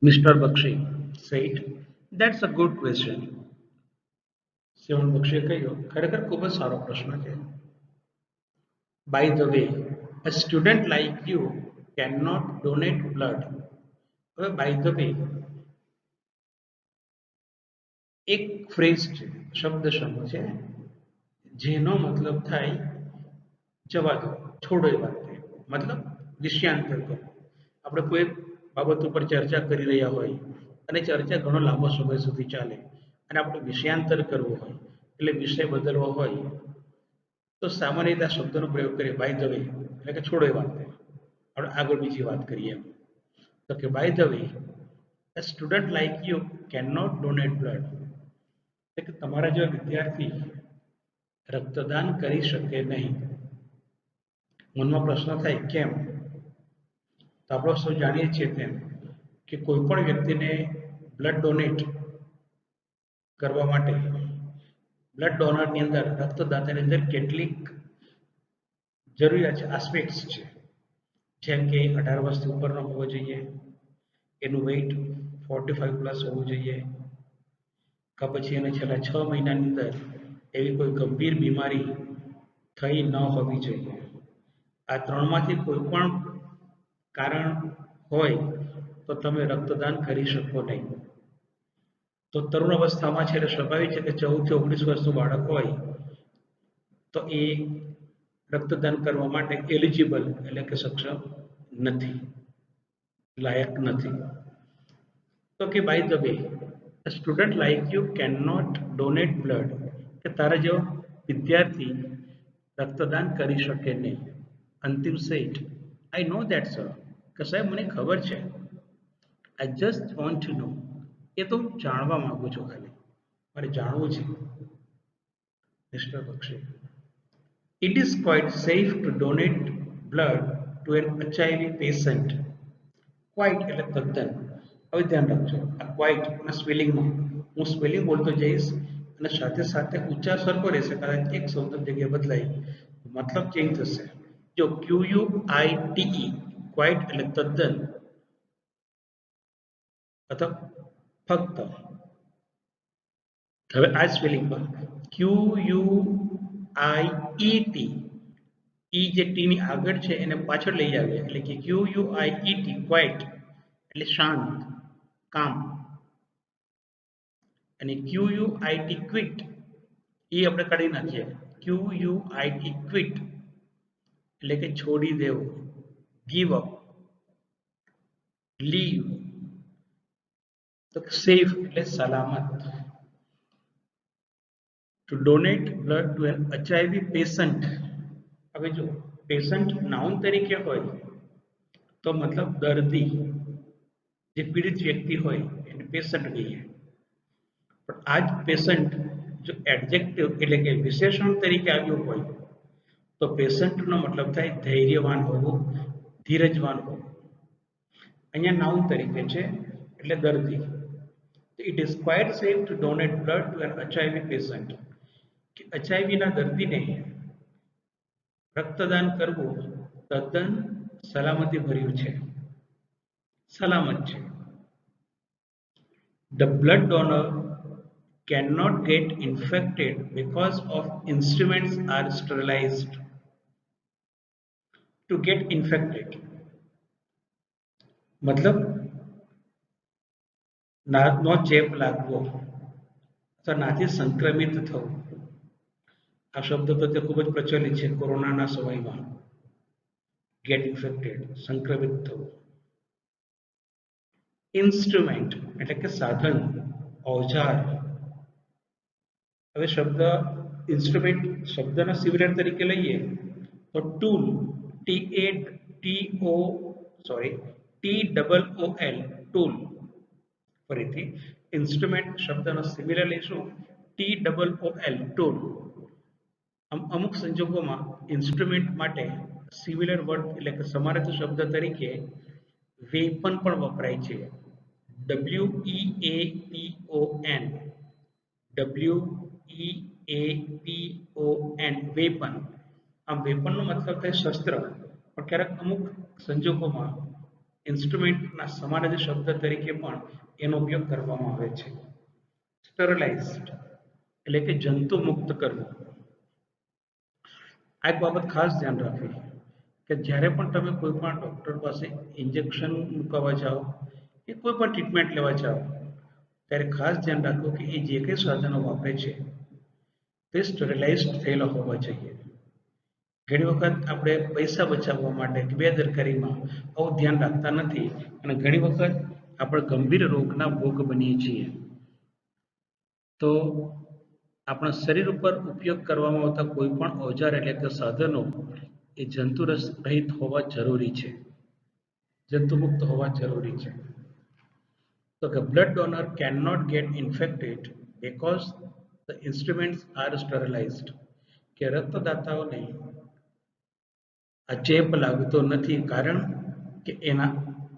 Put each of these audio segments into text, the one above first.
Mr. Bakshi said, "That's a good question." Simon Bakshi કહ્યું, ખરેખર ખૂબ જ સારો પ્રશ્ન છે. By the way, a student like you cannot donate blood. હવે by the way એક ફ્રેઝ છે, શબ્દ સમૂહ છે, જેનો મતલબ થાય જવા દો, છોડો એ વાતને, મતલબ વિષયાંતર કરો. આપણે કોઈ બાબત ઉપર ચર્ચા કરી રહ્યા હોય અને ચર્ચા ઘણો લાંબો સમય સુધી ચાલે અને આપણે વિષયાંતર કરવો હોય એટલે વિષય બદલવો હોય તો સામાન્ય રીતે આ શબ્દનો પ્રયોગ કરીએ બાય ધ વે એટલે કે છોડો એ વાતને, આપણે આગળ બીજી વાત કરીએ એમ. તો કે by the way a student like you cannot donate blood. એટલે કે તમારા જેવા વિદ્યાર્થી રક્તદાન કરી શકે નહીં. મનમાં પ્રશ્ન થાય કેમ? તો આપણે સૌ જાણીએ છીએ તેમ કે કોઈ પણ વ્યક્તિને બ્લડ ડોનેટ કરવા માટે બ્લડ ડોનરની અંદર રક્તદાતાની અંદર કેટલીક જરૂરિયાત છે, આસ્પેક્ટ્સ છે. જેમ કે 18 વર્ષથી ઉપરનો હોવો જોઈએ, એનું વેઇટ 45 પ્લસ હોવું જોઈએ, કે પછી એને છેલ્લા 6 મહિનાની અંદર એવી કોઈ ગંભીર બીમારી થઈ ન હોવી જોઈએ. આ ત્રણમાંથી કોઈ પણ કારણ હોય તો તમે રક્તદાન કરી શકો નહીં. તો તરુણ અવસ્થામાં છે એટલે સ્વાભાવિક છે કે 14 થી 19 વર્ષનું બાળક હોય તો એ રક્તદાન કરવા માટે એલિજિબલ એટલે કે સક્ષમ નથી, લાયક નથી. તો કે by the way a student like you cannot donate blood, કે તારા જેવો વિદ્યાર્થી રક્તદાન કરી શકે નહીં. અંતિમ set, I know that sir, કે સાહેબ મને ખબર છે. I just want to know, એ તો હું જાણવા માંગુ છું, ખાલી મારે જાણવું છે. Mister Bakshi, it is quite safe to donate blood to an HIV patient. Quite એટલે તદ્દન. હવે ધ્યાન રાખજો, આ ક્વાઇટ ના સ્પેલિંગમાં હું સ્પેલિંગ બોલતો જઈશ અને સાથે સાથે ઉચ્ચાર સરખો રહેશે, કારણ કે એક શબ્દ જગ્યાએ બદલાય મતલબ ચેન્જ થશે. જો QUITE ક્વાઇટ એટલે તદ્દન અથવા ફક્ત. હવે આ સ્પેલિંગ પર QUIET, ઈ જે ટી ની આગળ છે એને પાછળ લઈ આવે એટલે કે QUIET ક્વાઇટ એટલે શાંત, કામ. અને QUIT ક્વિટ એ આપણે કાઢી નાખીએ. QUIT ક્વિટ એટલે કે છોડી દેવું, ગીવ અપ, લીવ. તો સેફ એટલે સલામત. To donate blood to an HIV patient. હવે જો પેશન્ટ નાઉન તરીકે હોય તો મતલબ દર્દી, જે પીડિત વ્યક્તિ હોય એને પેશન્ટ કહીએ. પણ આ જ પેશન્ટ જો એડજેક્ટિવ એટલે કે વિશેષણ તરીકે આવ્યું હોય તો પેશન્ટનો મતલબ થાય ધૈર્યવાન હોવું, ધીરજવાન હોવું. અહીંયા નાઉન તરીકે છે એટલે દર્દી. It is quite safe to donate blood to an HIV patient, કે HIV ના દર્દીને રક્તદાન કરવું તદ્દન સલામતી ભર્યું છે, સલામત છે. The blood donor cannot get infected because of instruments are sterilized. To get infected मतलब નાનો ચેપ લાગવો અથવા નાથી સંક્રમિત થવું. આ શબ્દ તો તે ખૂબ જ પ્રચલિત છે કોરોનાના સમયમાં. ગેટ ઇન્ફેક્ટેડ, સંક્રમિત થવું. ઇન્સ્ટ્રુમેન્ટ એટલે કે સાધન, ઓજાર. હવે શબ્દ ઇન્સ્ટ્રુમેન્ટ શબ્દના સિમિલર તરીકે લઈએ તો ટૂલ, TOOL, ટૂલ. ફરીથી ઇન્સ્ટ્રુમેન્ટ શબ્દનો સિમિલર લઈશું TOOL, ટૂલ. અમુક સંજોગોમાં ઇન્સ્ટ્રુમેન્ટ માટે સિમિલર વર્ડ એટલે કે સમાનાર્થી શબ્દ તરીકે વેપન પણ વપરાય છે. WEAPON, weapon. આમ વેપનનો મતલબ થાય શસ્ત્ર, પણ ક્યારેક અમુક સંજોગોમાં ઇન્સ્ટ્રુમેન્ટના સમાનાર્થી શબ્દ તરીકે પણ એનો ઉપયોગ કરવામાં આવે છે. સ્ટરલાઇઝ્ડ એટલે કે જંતુ મુક્ત કરવું. આ એક બાબત ખાસ ધ્યાન રાખવી કે જ્યારે પણ તમે કોઈ પણ ડૉક્ટર પાસે ઇન્જેક્શન મૂકવા જાઓ કે કોઈ પણ ટ્રીટમેન્ટ લેવા જાઓ ત્યારે ખાસ ધ્યાન રાખો કે એ જે કંઈ સાધનો વાપરે છે તે સ્ટરલાઇઝ્ડ થયેલા હોવા જોઈએ. ઘણી વખત આપણે પૈસા બચાવવા માટે કે બેદરકારીમાં આવું ધ્યાન રાખતા નથી અને ઘણી વખત આપણે ગંભીર રોગના ભોગ બનીએ છીએ. તો આપણા શરીર ઉપર ઉપયોગ કરવામાં આવતા કોઈ પણ ઓજાર એટલે કે સાધનો એ જંતુ રહિત હોવા જરૂરી છે, જંતુમુક્ત હોવા જરૂરી છે. તો કે blood donor can not get infected because the instruments are sterilised કે રક્તદાતાઓને આ ચેપ લાગતો નથી કારણ કે એના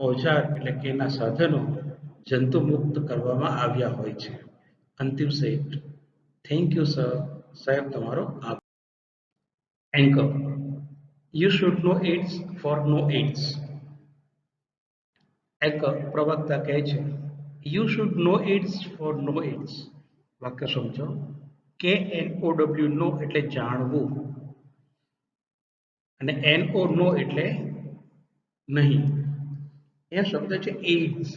ઓજાર એટલે કે એના સાધનો જંતુમુક્ત કરવામાં આવ્યા હોય છે. અંતિમ સેટ. Thank you sir. સાહેબ તમારો આભાર. Anchor. You should know AIDS for no AIDS. Anchor પ્રવક્તા કહે છે you should know AIDS for no AIDS. વાક્ય સમજો. KNOW નો એટલે જાણવું અને NO નો એટલે નહીં. એ શબ્દ છે એડ્સ.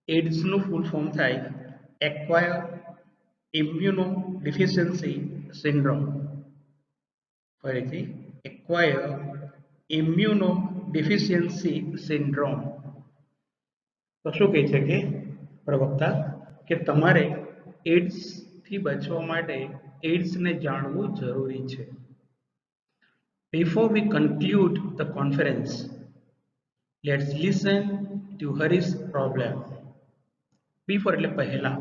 એડ્સ નું ફૂલ ફોર્મ થાય એક્વાયર ઇમ્યુનો ડિફિશિયન્સી સિન્ડ્રોમ. ફરીથી એક્વાયર ઇમ્યુનો ડિફિશિયન્સી સિન્ડ્રોમ. તો શું કહે છે કે પ્રવક્તા કે તમારે એડ્સ થી બચવા માટે એડ્સને જાણવું જરૂરી છે. Before we conclude the conference, let's listen to Hari's problem. Before એટલે પહેલા,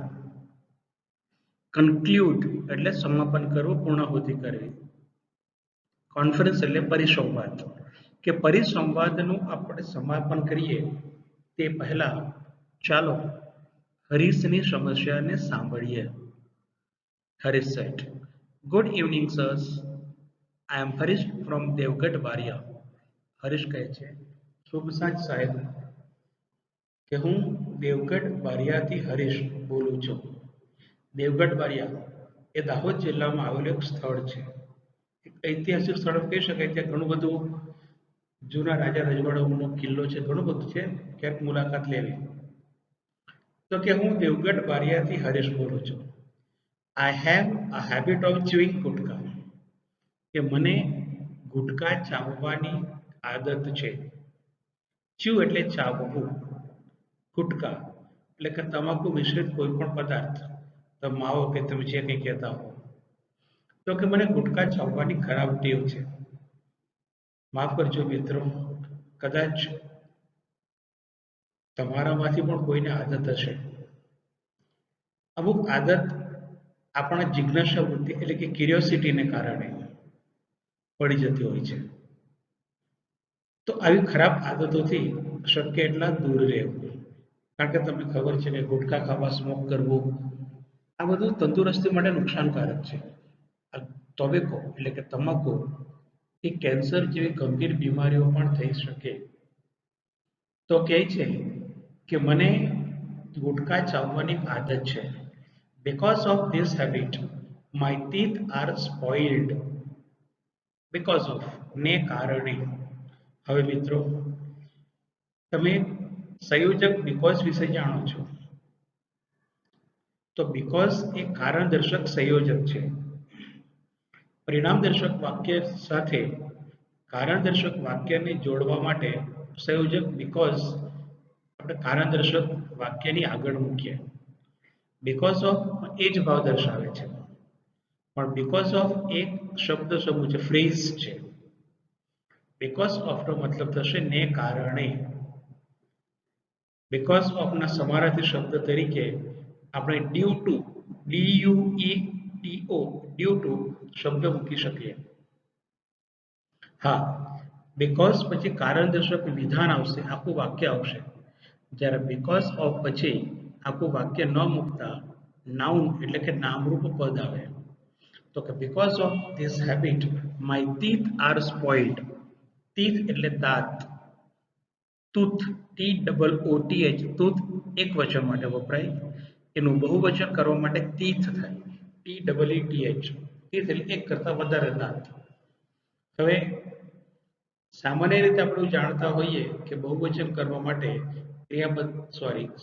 conclude એટલે સમાપન કરવું, પૂર્ણાહુતિ કરવી. કોન્ફરન્સ એટલે પરિસંવાદ કે પરિસંવાદનું આપણે સમાપન કરીએ તે પહેલા ચાલો હરીશની સમસ્યાને સાંભળીએ. Harish said, Good evening, sirs. I am Harish from Devgad Baria. Harish કહે છે શુભ સાંજ સાહેબ કે હું દેવગઢ બારિયાથી હરીશ બોલું છું. દેવગઢ બારિયા એ દાહોદ જિલ્લામાં આવેલું એક સ્થળ છે. એક ઐતિહાસિક સ્થળ કહી શકાય. ત્યાં ઘણું બધું જૂના રાજા રજવાડાઓનો કિલ્લો છે, ઘણું બધું છે, ક્યાંક મુલાકાત લેવી. તો કે હું દેવગઢ બારિયાથી હરીશ બોલું છું. I have a habit of chewing ગુટકા. કે મને ગુટકા ચાવવાની આદત છે. ચ્યુ એટલે ચાવવું, ગુટકા એટલે કે તમાકુ મિશ્રિત કોઈ પણ પદાર્થ, માવો કે તમે જે કંઈ કહેતા હો. તો કે મને ગુટકા ચાવવાની ખરાબ ટેવ છે. માફ કરજો મિત્રો, કદાચ તમારામાંથી પણ કોઈને આદત હશે. અમુક આદત આપણા જિજ્ઞાસા વૃત્તિ એટલે કે ક્યુરિયોસિટીને કારણે પડી જતી હોય છે. તો આવી ખરાબ આદતોથી શક્ય એટલા દૂર રહેવું. કારણ કે તમને ખબર છે કે ગુટખા ખાવા, સ્મોક કરવું આ બધું તંદુરસ્તી માટે નુકસાનકારક છે. ટોબેકો એટલે કે તમાકુ એ કેન્સર જેવી ગંભીર બીમારીઓ પણ થઈ શકે. તો કહે છે કે મને ગુટખા ચાવવાની આદત છે. Because of this habit, my teeth are spoiled. Because of ને કારણે. હવે મિત્રો તમે સંયોજક બીકોઝ વિશે જાણો છો. તો બીકોઝ એ કારણ દર્શક સંયોજક છે. પરિણામ દર્શક વાક્ય સાથે કારણ દર્શક વાક્યને જોડવા માટે સંયોજક બીકોઝ આપણે કારણ દર્શક વાક્યની આગળ મૂકીએ. બીકોઝ ઓફ એ જ ભાવ દર્શાવે છે, પણ બીકોઝ ઓફ એક શબ્દ સમૂહ છે, ફ્રેઝ છે. બીકોઝ ઓફ નો મતલબ થશે ને કારણે. બીકોઝ ઓફ ના સમાનાર્થી શબ્દ તરીકે આપણે due to, DUETO, due to શબ્દ મૂકી શકીએ. હા, બીકોઝ પછી કારણ દર્શક વિધાન આવશે, આખું વાક્ય આવશે. જ્યારે બીકોઝ ઓફ પછી આખું વાક્ય ન મૂકતા નાઉન એટલે કે નામરૂપ પદ આવે. તો કે because of this habit my teeth are spoiled. Teeth એટલે દાંત, tooth, T double O T H, tooth એક વચન માટે વપરાય, એનું બહુવચન કરવા માટે તીથ થાય, T double E T H, teeth એટલે એક કરતા વધારે દાંત. હવે સામાન્ય રીતે આપણે જાણતા હોઈએ કે બહુવચન કરવા માટે ક્રિયાપદ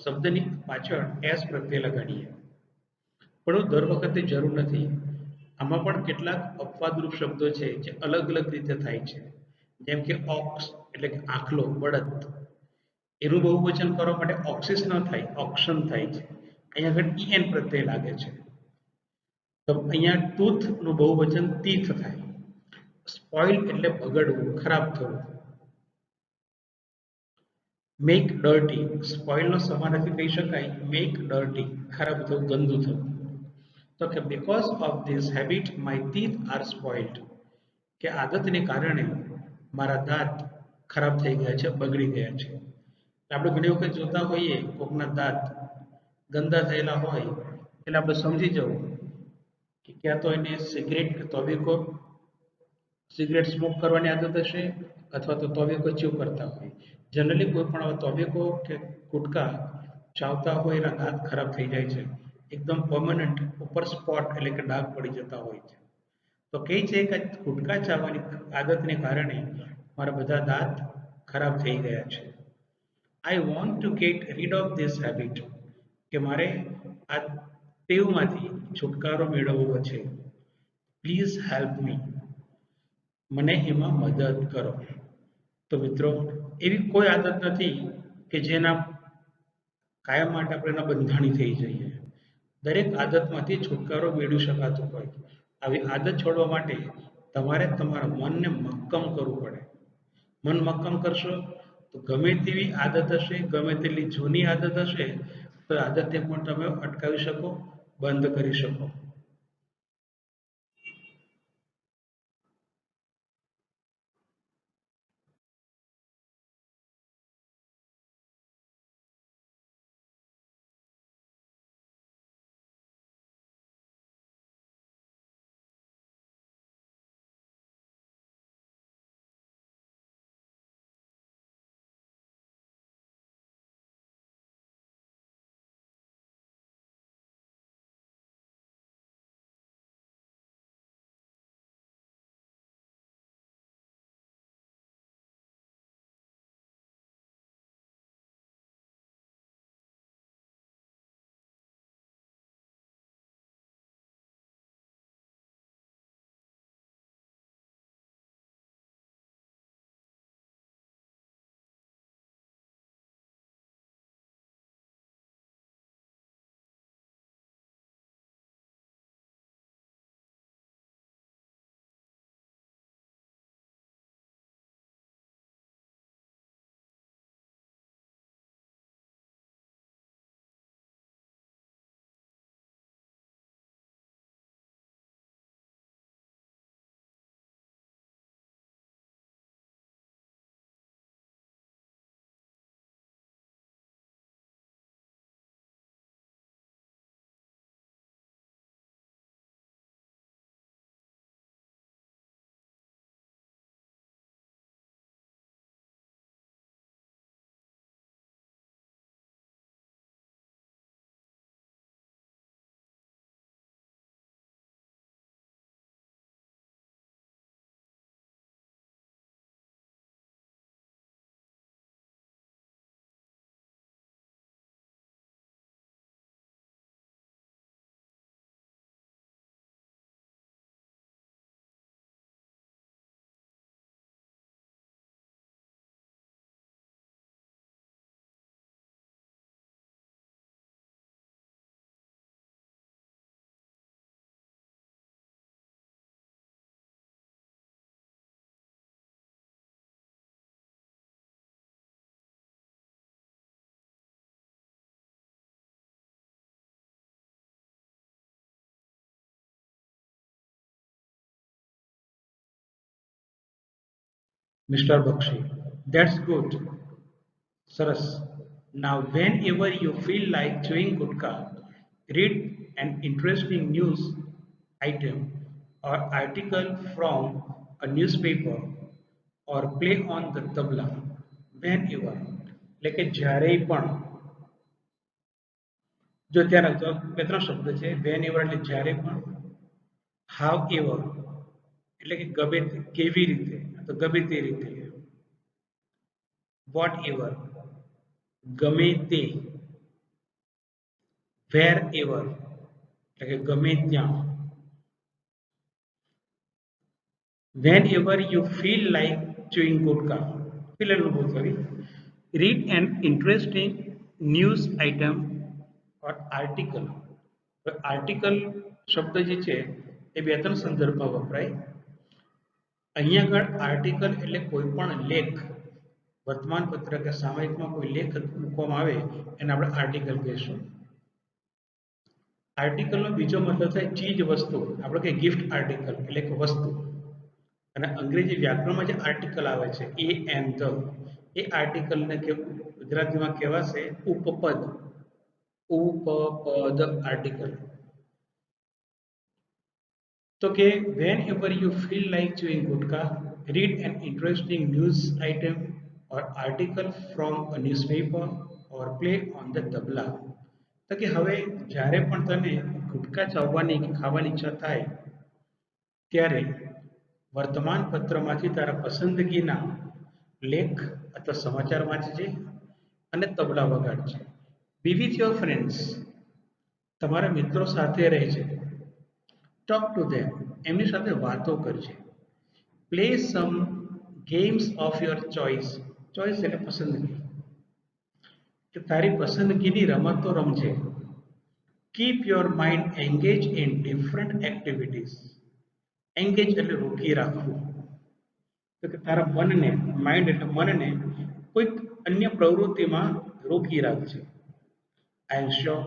શબ્દની પાછળ એસ પ્રત્યય લગાડીએ, પણ દર વખતે જરૂર નથી. આમાં પણ કેટલાક અપવાદરૂપ શબ્દો છે જે અલગ અલગ રીતે થાય છે, જેમ કે ઓક્સ એટલે કે આખલો, બળદ, એનું બહુવચન કરવા માટે ઓક્સિસ ન થાય, ઓક્શન થાય છે. અહીંયા આગળ ઈએન પ્રત્યય લાગે છે, તો અહીંયા ટૂથ નું બહુવચન તીથ થાય. સ્પોઇલ એટલે બગડવું, ખરાબ થવું. મેક ડર્ટી, સ્પોઇલ નો સમાનાર્થી કહી શકાય મેક ડર્ટી, ખરાબ થવું, ગંદુ થવું. તો કે because of this habit my teeth are સ્પોઇલ્ડ, કે આદતને કારણે મારા દાંત ખરાબ થઈ ગયા છે, બગડી ગયા છે. આપણે ઘણી વખત જોતા હોઈએ કોકના દાંત ગંદા થયેલા હોય એટલે આપણે સમજી જવું કે ક્યાં તો એને સિગરેટ કે તોબેકો, સિગરેટ સ્મોક કરવાની આદત હશે, અથવા તો તોબેકો ચ્યુ કરતા હોય. જનરલી કોઈ પણ તોબેકો કે ગુટકા ચાવતા હોય એના દાંત ખરાબ થઈ જાય છે, એકદમ પરમનન્ટ ઉપર સ્પોટ એટલે કે ડાઘ પડી જતા હોય છે. તો કહે છે કે ગુટકા ચાવવાની આદતને કારણે મારા બધા દાંત ખરાબ થઈ ગયા છે. I want to get rid of this habit, કે મારે આ ટેવમાંથી છુટકારો મેળવવો છે. પ્લીઝ હેલ્પ મી, મને એમાં મદદ કરો. તો મિત્રો, એવી કોઈ આદત નથી કે જેના કાયમ માટે આપણે એના બંધાણી થઈ જઈએ. દરેક આદતમાંથી છુટકારો મેળવી શકાતો હોય. આવી આદત છોડવા માટે તમારે તમારા મનને મક્કમ કરવું પડે. મન મક્કમ કરશો તો ગમે તેવી આદત હશે, ગમે તેટલી જૂની આદત હશે, તો આદતને પણ તમે અટકાવી શકો, બંધ કરી શકો. Mr. Bakshi, that's good. Saras. Now, whenever you feel like chewing gutka, read an interesting news item or article from a newspaper or play on the tabla whenever. એટલે કે જ્યારે પણ, જો ત્યાં રાખજો બે ત્રણ શબ્દ છે. વેન એવર એટલે જ્યારે પણ, હાવ એવર એટલે કે ગમે કેવી રીતે, તો ગમે તે રીતે, વોટ એવર ગમે તે, વેર એવર એટલે કે ગમે ત્યાં, whenever you feel like chewing gutta, feel અનુભવ કરી, read an interesting news item or article. Article શબ્દ જે છે એ બે ત્રણ સંદર્ભમાં વપરાય. અહીંયા આગળ આર્ટિકલ એટલે કોઈ પણ લેખ, વર્તમાન પત્ર કે સામયિકમાં કોઈ લેખ મૂકવામાં આવે એને આપણે આર્ટિકલ કહીશું. આર્ટિકલનો બીજો મતલબ થાય ચીજ વસ્તુ, આપણે કે ગિફ્ટ આર્ટિકલ એટલે કે વસ્તુ. અને અંગ્રેજી વ્યાકરણમાં જે આર્ટિકલ આવે છે એ એન્ડ ધ, એ આર્ટિકલને ગુજરાતીમાં કહેવાશે ઉપપદ. ઉપપદ આર્ટિકલ. તો કે whenever you feel like chewing gutka, read an interesting news item or article from a newspaper or play on the tabla. તો કે હવે જ્યારે પણ તને ગુટકા ચાવવાની કે ખાવાની ઈચ્છા થાય ત્યારે વર્તમાન પત્રમાંથી તારા પસંદગીના લેખ અથવા સમાચાર વાંચજે અને તબલા વગાડજે. બી વિથ યોર ફ્રેન્ડ્સ, તમારા મિત્રો સાથે રહેજે. ટોક ટુ ધેમ, એમની સાથે વાતો કરજે. Play some games of your choice. Choice એટલે પસંદગી, કે તારી પસંદગીની રમતો રમજે. Keep your mind engage in different activities. Engage એટલે રોકી રાખવું, તો કે તારા મનને, માઇન્ડ એટલે મનને કોઈક અન્ય પ્રવૃત્તિમાં રોકી રાખજે. I am sure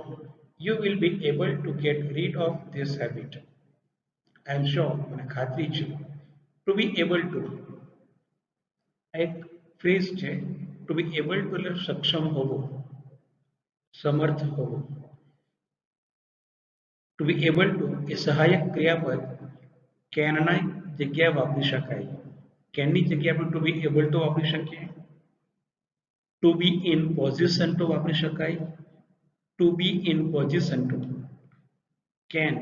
you will be able to get rid of this habit. I am sure, મને ખાતરી છે. ટુ બી એબલ ટુ, એક ફ્રેઝ છે. ટુ બી એબલ ટુ એટલે સક્ષમ હોવું, સમર્થ હોવું. ટુ બી એબલ ટુ એ સહાયક ક્રિયાપદ કેનના જગ્યાએ વાપરી શકાય. કેનની જગ્યાએ આપણે ટુ બી એબલ ટુ વાપરી શકીએ. To be in position to વાપરી શકાય. To be in position to, can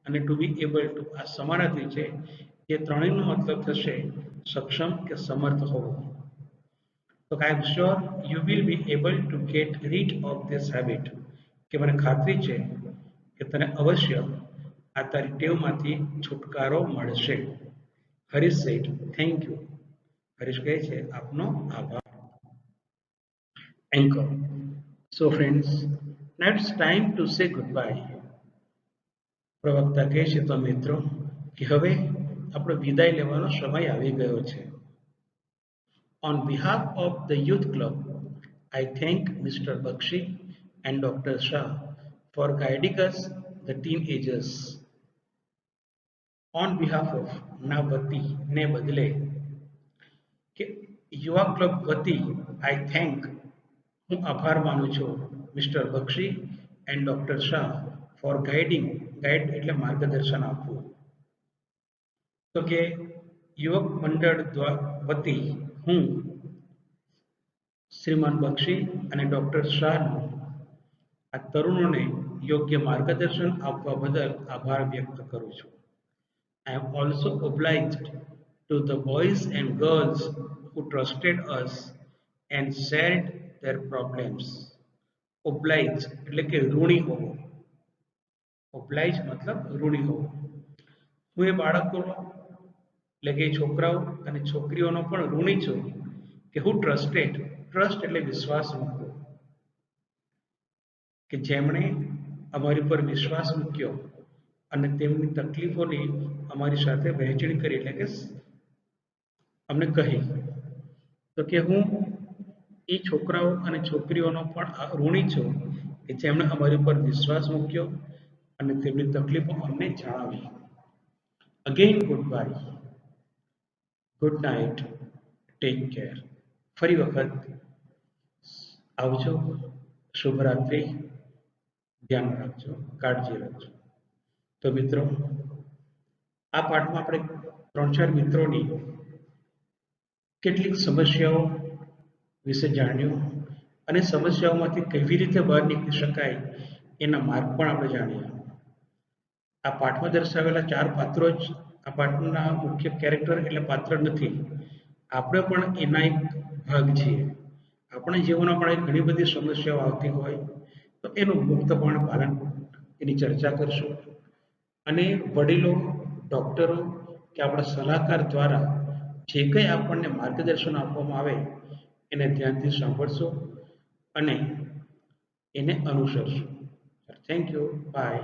અને ટુ બી એબલ ટુ આ સમાનાર્થી છે. એ ત્રણેયનો મતલબ થશે સક્ષમ કે સમર્થ હોવું. તો I am sure you will be able to get rid of this habit, કે મને ખાતરી છે કે તને અવશ્ય આ તારી ટેવમાંથી છુટકારો મળશે. Harish sad thank you. Harish કહે છે આપનો આભાર. Anchor. So friends, now it's time to say goodbye. પ્રવક્તા કહે છે તો મિત્રો કે હવે આપણો વિદાય લેવાનો સમય આવી ગયો છે. On behalf of the youth club, I thank Mr. Bakshi and Dr. Shah for guiding us, the teenagers. On behalf of ના વતી ને બદલે, કે યુવા ક્લબ વતી આઈ થેન્ક, હું આભાર માનું છું mister Bakshi and doctor Shah for guiding, guide એટલે માર્ગદર્શન આપવું. તો કે યુવક મંડળ વતી હું શ્રીમાન બક્ષી અને ડોક્ટર શાહનો આ તરુણોને યોગ્ય માર્ગદર્શન આપવા બદલ આભાર વ્યક્ત કરું છું. I am also obliged to the boys and girls who trusted us and shared their problems. Oblige એટલે કે ઋણી હોવો. Oblige મતલબ ઋણી હોવો. હું એ બાળકોનો એટલે કે છોકરાઓ અને છોકરીઓનો પણ ઋણી છું કે હું ટ્રસ્ટેડ, ટ્રસ્ટ એટલે વિશ્વાસ મૂકવો, કે જેમણે અમારી પર વિશ્વાસ મૂક્યો અને તેમની તકલીફોની અમારી સાથે વહેંચણી કરી, એટલે કે અમને કહી. તો કે હું એ છોકરાઓ અને છોકરીઓનો પણ ઋણી છું કે જેમણે અમારી પર વિશ્વાસ મૂક્યો અને તેમની તકલીફો અમને જણાવી. Again good bye, good night, take care. ફરી વખત આવજો, શુભરાત્રિ, ધ્યાન રાખજો, કાળજી રાખજો. તો મિત્રો, આ પાઠમાં આપણે 3-4 મિત્રોની કેટલીક સમસ્યાઓ વિશે જાણ્યું અને સમસ્યાઓમાંથી કેવી રીતે બહાર નીકળી શકાય એના માર્ગ પણ આપણે જાણીએ. આ પાઠમાં દર્શાવેલા 4 પાત્રો જ આ પાઠના મુખ્ય કેરેક્ટર એટલે પાત્ર નથી. આપણે પણ એના એક ભાગ છીએ. આપણા જીવનમાં પણ ઘણી બધી સમસ્યાઓ આવતી હોય તો એનું મુક્તપણે પાલન એની ચર્ચા કરશું. અને વડીલો, ડૉક્ટરો કે આપણા સલાહકાર દ્વારા જે કંઈ આપણને માર્ગદર્શન આપવામાં આવે એને ધ્યાનથી સાંભળશો અને એને અનુસરશો. Thank you. બાય.